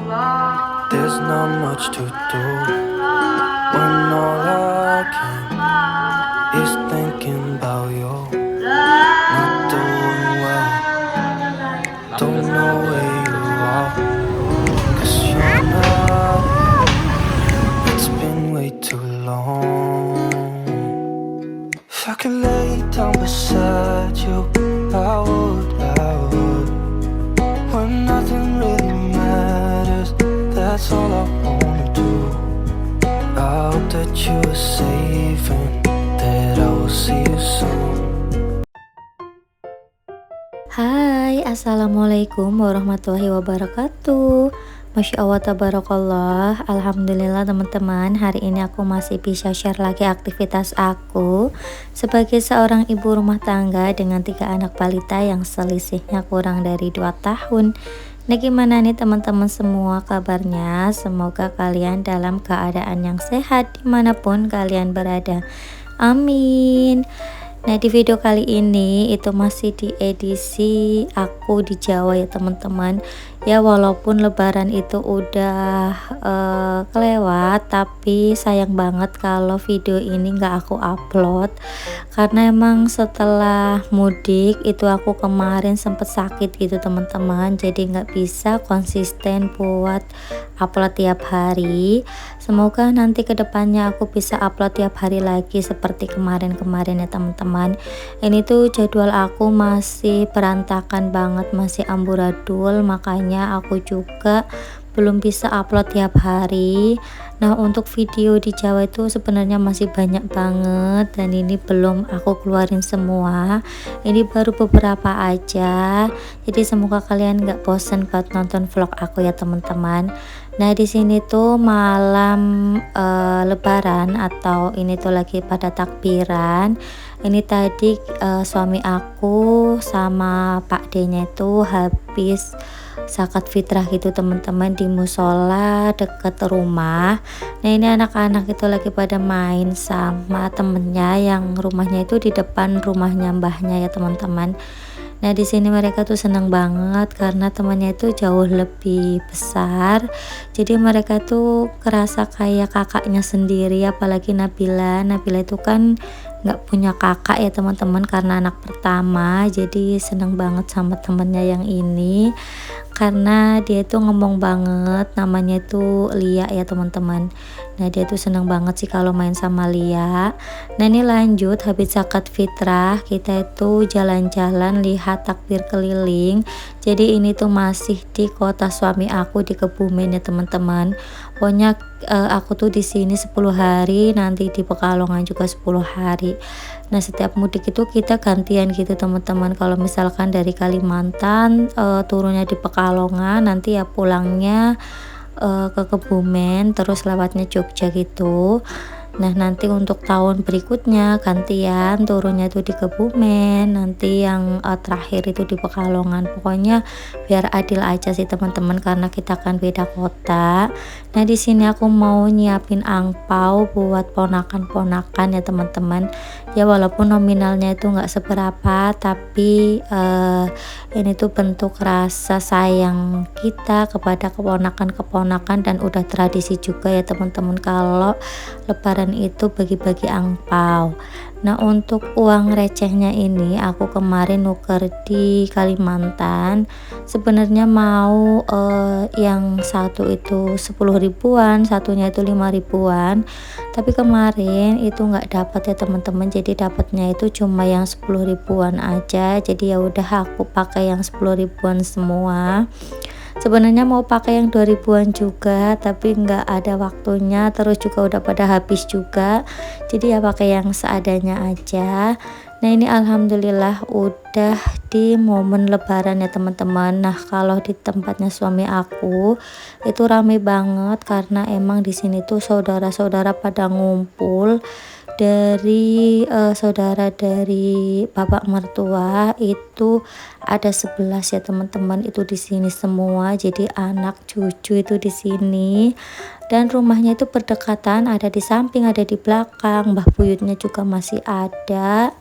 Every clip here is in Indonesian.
There's not much to do when all I can is thinking about you. Not doing well, don't know where you are, 'cause you're not here. It's been way too long. If I could lay down beside you, I would, I would. When nothing really matters, that's all I wanna do. I hope that you are safe and that I will see you soon. Hai, assalamualaikum warahmatullahi wabarakatuh. Masya Allah, tabarakallah. Alhamdulillah teman-teman, hari ini aku masih bisa share lagi aktivitas aku sebagai seorang ibu rumah tangga dengan 3 anak balita yang selisihnya kurang dari 2 tahun. Nah, gimana nih teman-teman semua kabarnya? Semoga kalian dalam keadaan yang sehat dimanapun kalian berada, amin. Nah, di video kali ini itu masih di edisi aku di Jawa ya teman-teman. Ya, walaupun lebaran itu udah kelewat, tapi sayang banget kalau video ini nggak aku upload karena emang setelah mudik itu aku kemarin sempet sakit gitu teman-teman, jadi nggak bisa konsisten buat upload tiap hari. Semoga nanti kedepannya aku bisa upload tiap hari lagi seperti kemarin-kemarin ya teman-teman. Ini tuh jadwal aku masih berantakan banget, masih amburadul, makanya aku juga belum bisa upload tiap hari. Nah, untuk video di Jawa itu sebenarnya masih banyak banget dan ini belum aku keluarin semua. Ini baru beberapa aja. Jadi semoga kalian nggak bosen buat nonton vlog aku ya teman-teman. Nah, di sini tuh malam lebaran atau ini tuh lagi pada takbiran. Ini tadi suami aku sama Pak D-nya itu habis zakat fitrah gitu teman-teman di musola deket rumah. Nah, ini anak-anak itu lagi pada main sama temennya yang rumahnya itu di depan rumahnya mbahnya ya teman-teman. Nah, di sini mereka tuh seneng banget karena temannya itu jauh lebih besar. Jadi mereka tuh kerasa kayak kakaknya sendiri, apalagi Nabila. Nabila itu kan nggak punya kakak ya teman-teman karena anak pertama. Jadi seneng banget sama temennya yang ini karena dia itu ngomong banget, namanya itu Lia ya teman-teman. Nah, dia tuh seneng banget sih kalau main sama Lia. Nah, ini lanjut habis zakat fitrah kita itu jalan-jalan lihat takbir keliling. Jadi ini tuh masih di kota suami aku di Kebumen ya teman-teman. Pokoknya aku tuh di sini 10 hari, nanti di Pekalongan juga 10 hari. Nah, setiap mudik itu kita gantian gitu teman-teman. Kalau misalkan dari Kalimantan turunnya di Pekalongan, nanti ya pulangnya ke Kebumen, terus lewatnya Jogja gitu. Nah, nanti untuk tahun berikutnya gantian turunnya itu di Kebumen, nanti yang terakhir itu di Pekalongan. Pokoknya biar adil aja sih teman-teman karena kita kan beda kota. Nah, di sini aku mau nyiapin angpau buat ponakan-ponakan ya teman-teman. Ya, walaupun nominalnya itu nggak seberapa, tapi ini tuh bentuk rasa sayang kita kepada keponakan-keponakan dan udah tradisi juga ya teman-teman kalau lebaran itu bagi-bagi angpau. Nah, untuk uang recehnya ini aku kemarin nuker di Kalimantan. Sebenarnya mau yang satu itu 10 ribuan, satunya itu 5 ribuan. Tapi kemarin itu nggak dapat ya teman-teman. Jadi dapatnya itu cuma yang 10 ribuan aja. Jadi ya udah aku pakai yang 10 ribuan semua. Sebenarnya mau pakai yang 2000-an juga, tapi nggak ada waktunya, terus juga udah pada habis juga. Jadi ya pakai yang seadanya aja. Nah, ini alhamdulillah udah di momen lebaran ya teman-teman. Nah, kalau di tempatnya suami aku itu rame banget karena emang di sini tuh saudara-saudara pada ngumpul. Dari saudara dari bapak mertua itu ada 11 ya teman-teman, itu di sini semua. Jadi anak cucu itu di sini dan rumahnya itu berdekatan, ada di samping ada di belakang, mbah buyutnya juga masih ada.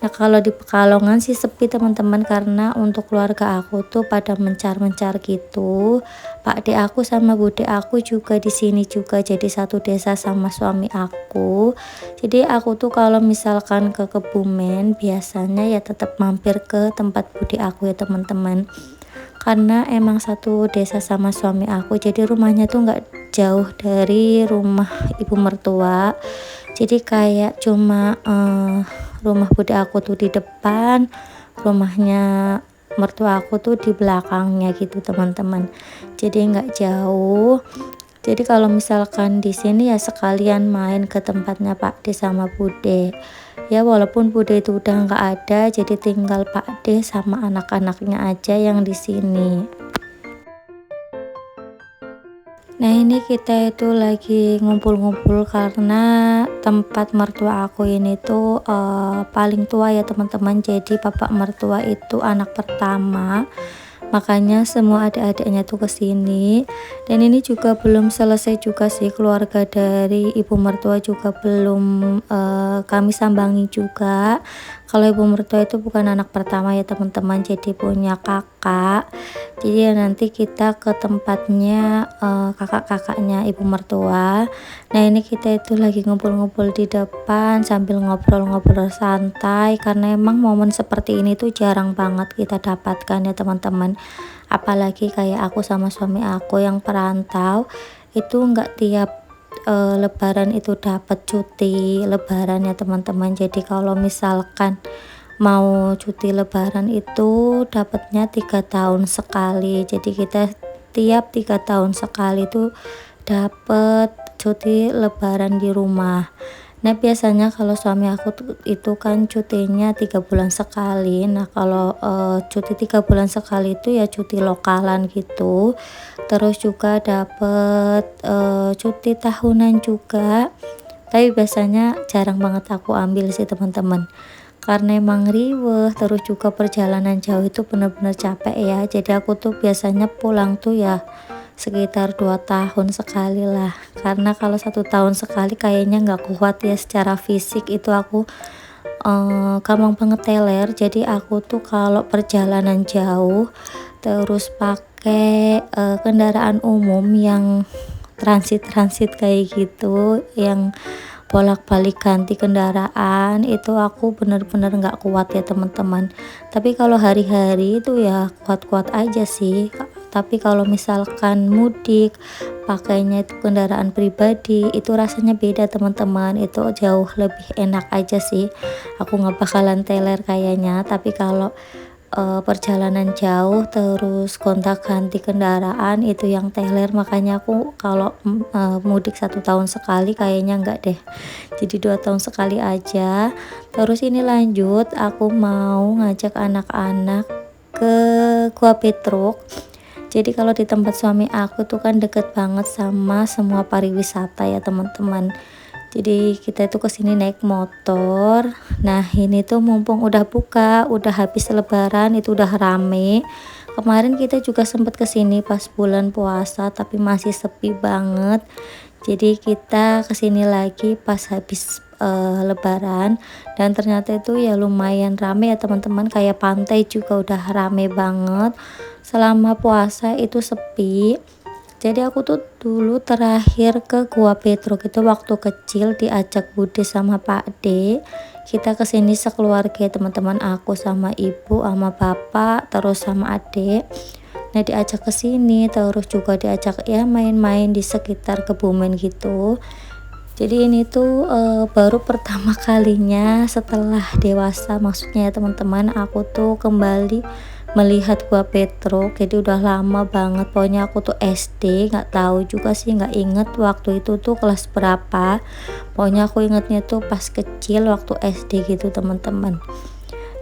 Nah kalau di Pekalongan sih sepi teman-teman, karena untuk keluarga aku tuh pada mencar-mencar gitu. Pak de aku sama bude aku juga di sini juga, jadi satu desa sama suami aku. Jadi aku tuh kalau misalkan ke Kebumen biasanya ya tetap mampir ke tempat bude aku ya teman-teman, karena emang satu desa sama suami aku, jadi rumahnya tuh nggak jauh dari rumah ibu mertua. Jadi kayak cuma rumah bude aku tuh di depan, rumahnya mertua aku tuh di belakangnya gitu teman-teman, jadi nggak jauh. Jadi kalau misalkan di sini ya sekalian main ke tempatnya Pak De sama Bude. Ya walaupun Bude itu udah nggak ada, jadi tinggal Pak De sama anak-anaknya aja yang di sini. Nah ini kita itu lagi ngumpul-ngumpul karena tempat mertua aku ini tuh paling tua ya teman-teman. Jadi bapak mertua itu anak pertama, makanya semua adik-adiknya tuh kesini. Dan ini juga belum selesai juga sih, keluarga dari ibu mertua juga belum kami sambangi juga. Kalau ibu mertua itu bukan anak pertama ya teman-teman, jadi punya kakak. Jadi ya nanti kita ke tempatnya kakak-kakaknya ibu mertua. Nah ini kita itu lagi ngumpul-ngumpul di depan sambil ngobrol-ngobrol santai, karena emang momen seperti ini tuh jarang banget kita dapatkan ya teman-teman. Apalagi kayak aku sama suami aku yang perantau, itu nggak tiap lebaran itu dapat cuti lebaran ya teman-teman. Jadi kalau misalkan mau cuti lebaran itu dapatnya 3 tahun sekali, jadi kita tiap 3 tahun sekali tuh dapat cuti lebaran di rumah. Nah biasanya kalau suami aku tuh itu kan cutinya 3 bulan sekali. Nah kalau cuti 3 bulan sekali itu ya cuti lokalan gitu. Terus juga dapet cuti tahunan juga. Tapi biasanya jarang banget aku ambil sih teman-teman, karena emang riweh, terus juga perjalanan jauh itu bener-bener capek ya. Jadi aku tuh biasanya pulang tuh ya sekitar 2 tahun sekali lah, karena kalau 1 tahun sekali kayaknya nggak kuat ya secara fisik. Itu aku gampang banget teler. Jadi aku tuh kalau perjalanan jauh terus pakai kendaraan umum yang transit kayak gitu, yang bolak-balik ganti kendaraan, itu aku bener-bener nggak kuat ya teman-teman. Tapi kalau hari-hari itu ya kuat-kuat aja sih. Tapi kalau misalkan mudik pakainya itu kendaraan pribadi, itu rasanya beda teman-teman, itu jauh lebih enak aja sih. Aku nggak bakalan teler kayaknya. Tapi kalau perjalanan jauh terus gonta-ganti kendaraan itu yang teler, makanya aku kalau mudik 1 tahun sekali kayaknya enggak deh, jadi 2 tahun sekali aja. Terus ini lanjut, aku mau ngajak anak-anak ke Gua Petruk. Jadi kalau di tempat suami aku tuh kan deket banget sama semua pariwisata ya teman-teman. Jadi kita itu kesini naik motor. Nah ini tuh mumpung udah buka, udah habis lebaran, itu udah rame. Kemarin kita juga sempat kesini pas bulan puasa, tapi masih sepi banget. Jadi kita kesini lagi pas habis lebaran, dan ternyata itu ya lumayan rame ya teman-teman. Kayak pantai juga udah rame banget. Selama puasa itu sepi. Jadi aku tuh dulu terakhir ke Gua Petruk itu waktu kecil diajak Bude sama Pak D. Kita kesini sekeluarga teman-teman, aku sama ibu sama bapak terus sama adik. Nah diajak ke sini, terus juga diajak ya main-main di sekitar Kebumen gitu. Jadi ini tuh baru pertama kalinya setelah dewasa, maksudnya ya teman-teman, aku tuh kembali melihat Gua Petruk. Jadi udah lama banget, pokoknya aku tuh SD, nggak tahu juga sih, nggak inget waktu itu tuh kelas berapa. Pokoknya aku ingetnya tuh pas kecil waktu SD gitu teman-teman.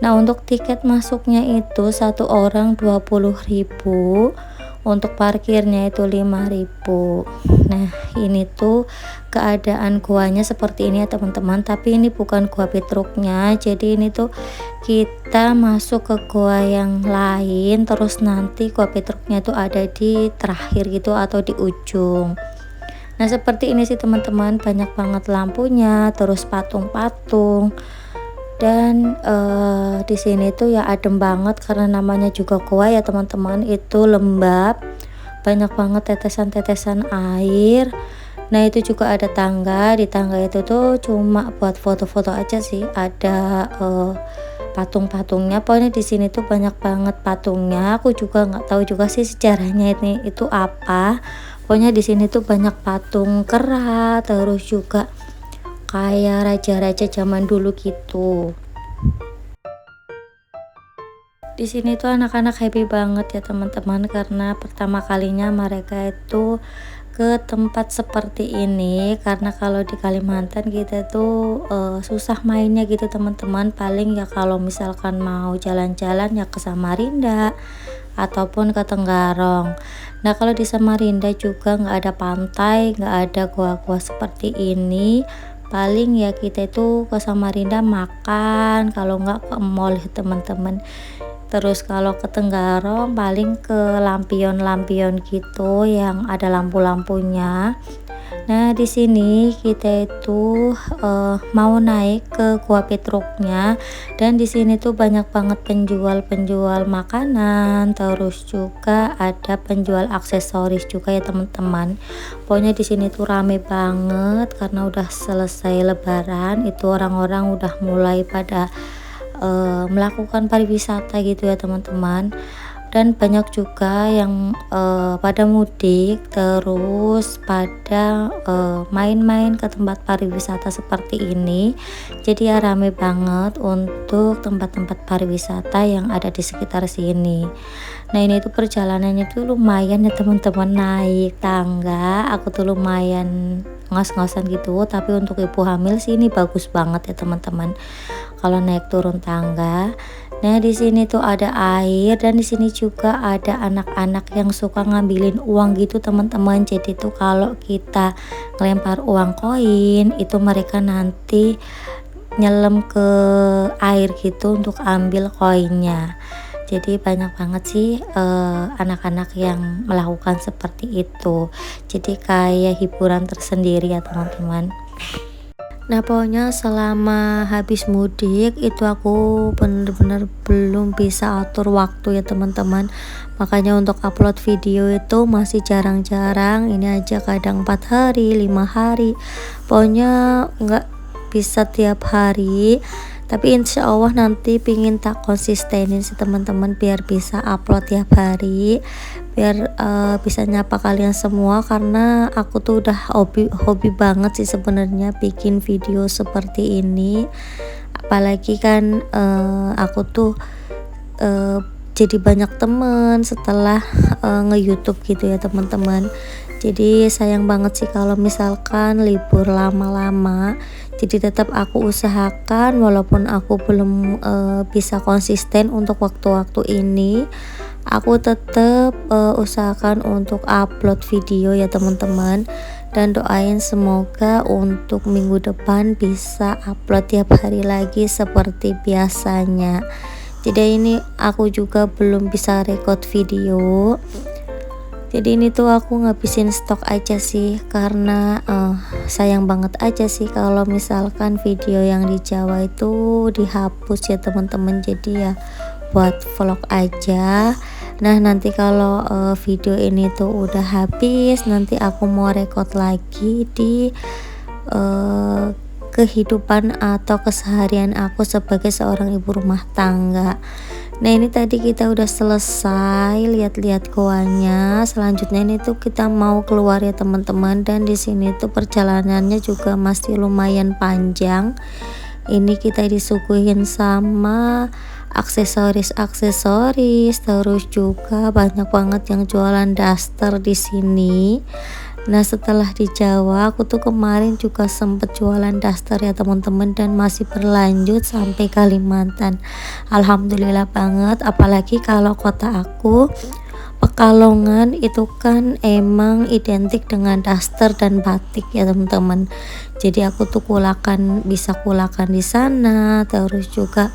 Nah untuk tiket masuknya itu satu orang 20.000, untuk parkirnya itu 5.000. Nah ini tuh keadaan guanya seperti ini ya teman-teman, tapi ini bukan Gua Petruknya. Jadi ini tuh kita masuk ke gua yang lain, terus nanti Gua Petruknya tuh ada di terakhir gitu atau di ujung. Nah seperti ini sih teman-teman, banyak banget lampunya, terus patung-patung. Dan di sini tuh ya adem banget karena namanya juga goa ya teman-teman, itu lembab, banyak banget tetesan-tetesan air. Nah itu juga ada tangga, di tangga itu tuh cuma buat foto-foto aja sih, ada patung-patungnya. Pokoknya di sini tuh banyak banget patungnya. Aku juga nggak tahu juga sih sejarahnya ini itu apa. Pokoknya di sini tuh banyak patung kera, terus juga kayak raja-raja zaman dulu gitu. Di sini tuh anak-anak happy banget ya teman-teman, karena pertama kalinya mereka itu ke tempat seperti ini. Karena kalau di Kalimantan kita tuh susah mainnya gitu teman-teman, paling ya kalau misalkan mau jalan-jalan ya ke Samarinda ataupun ke Tenggarong. Nah kalau di Samarinda juga nggak ada pantai, nggak ada gua-gua seperti ini. Paling ya kita itu ke Samarinda makan, kalau nggak ke mall ya teman-teman. Terus kalau ke Tenggarong paling ke lampion-lampion gitu yang ada lampu-lampunya. Nah di sini kita itu mau naik ke Gua Petruknya, dan di sini tuh banyak banget penjual-penjual makanan, terus juga ada penjual aksesoris juga ya teman-teman. Pokoknya di sini tuh rame banget karena udah selesai Lebaran, itu orang-orang udah mulai pada melakukan pariwisata gitu ya teman-teman. Dan banyak juga yang pada mudik, terus pada main-main ke tempat pariwisata seperti ini. Jadi ya rame banget untuk tempat-tempat pariwisata yang ada di sekitar sini. Nah ini tuh perjalanannya tuh lumayan ya teman-teman, naik tangga aku tuh lumayan ngos-ngosan gitu, tapi untuk ibu hamil sih ini bagus banget ya teman-teman kalau naik turun tangga. Nah di sini tuh ada air, dan di sini juga ada anak-anak yang suka ngambilin uang gitu teman-teman. Jadi tuh kalau kita ngelempar uang koin itu mereka nanti nyelam ke air gitu untuk ambil koinnya. Jadi banyak banget sih anak-anak yang melakukan seperti itu. Jadi kayak hiburan tersendiri ya teman-teman. Nah pokoknya selama habis mudik itu aku bener-bener belum bisa atur waktu ya teman-teman. Makanya untuk upload video itu masih jarang-jarang. Ini aja kadang 4 hari 5 hari, pokoknya nggak bisa tiap hari. Tapi insya Allah nanti pingin tak konsistenin sih teman-teman, biar bisa upload tiap hari, biar bisa nyapa kalian semua. Karena aku tuh udah hobi banget sih sebenarnya bikin video seperti ini. Apalagi kan aku tuh jadi banyak temen setelah nge-YouTube gitu ya teman-teman. Jadi sayang banget sih kalau misalkan libur lama-lama. Jadi tetap aku usahakan, walaupun aku belum bisa konsisten untuk waktu-waktu ini, aku tetap usahakan untuk upload video ya teman-teman. Dan doain semoga untuk minggu depan bisa upload tiap hari lagi seperti biasanya. Jadi ini aku juga belum bisa record video. Jadi ini tuh aku ngabisin stok aja sih, karena sayang banget aja sih kalau misalkan video yang di Jawa itu dihapus ya teman-teman. Jadi ya buat vlog aja. Nah nanti kalau video ini tuh udah habis, nanti aku mau record lagi di kehidupan atau keseharian aku sebagai seorang ibu rumah tangga. Nah ini tadi kita udah selesai lihat-lihat goanya. Selanjutnya ini tuh kita mau keluar ya teman-teman, dan di sini tuh perjalanannya juga masih lumayan panjang. Ini kita disuguhin sama aksesoris, terus juga banyak banget yang jualan daster di sini. Nah setelah di Jawa aku tuh kemarin juga sempet jualan daster ya teman-teman, dan masih berlanjut sampai Kalimantan. Alhamdulillah banget, apalagi kalau kota aku Pekalongan itu kan emang identik dengan daster dan batik ya teman-teman. Jadi aku tuh bisa kulakan di sana. Terus juga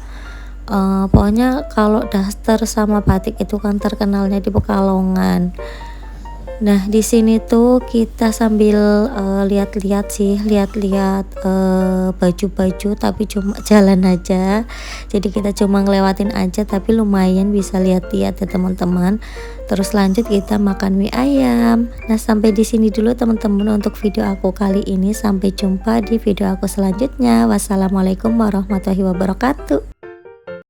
pokoknya kalau daster sama batik itu kan terkenalnya di Pekalongan. Nah, di sini tuh kita sambil lihat-lihat sih, lihat-lihat baju-baju tapi cuma jalan aja. Jadi kita cuma ngelewatin aja tapi lumayan bisa lihat-lihat ya teman-teman. Terus lanjut kita makan mie ayam. Nah, sampai di sini dulu teman-teman untuk video aku kali ini. Sampai jumpa di video aku selanjutnya. Wassalamualaikum warahmatullahi wabarakatuh.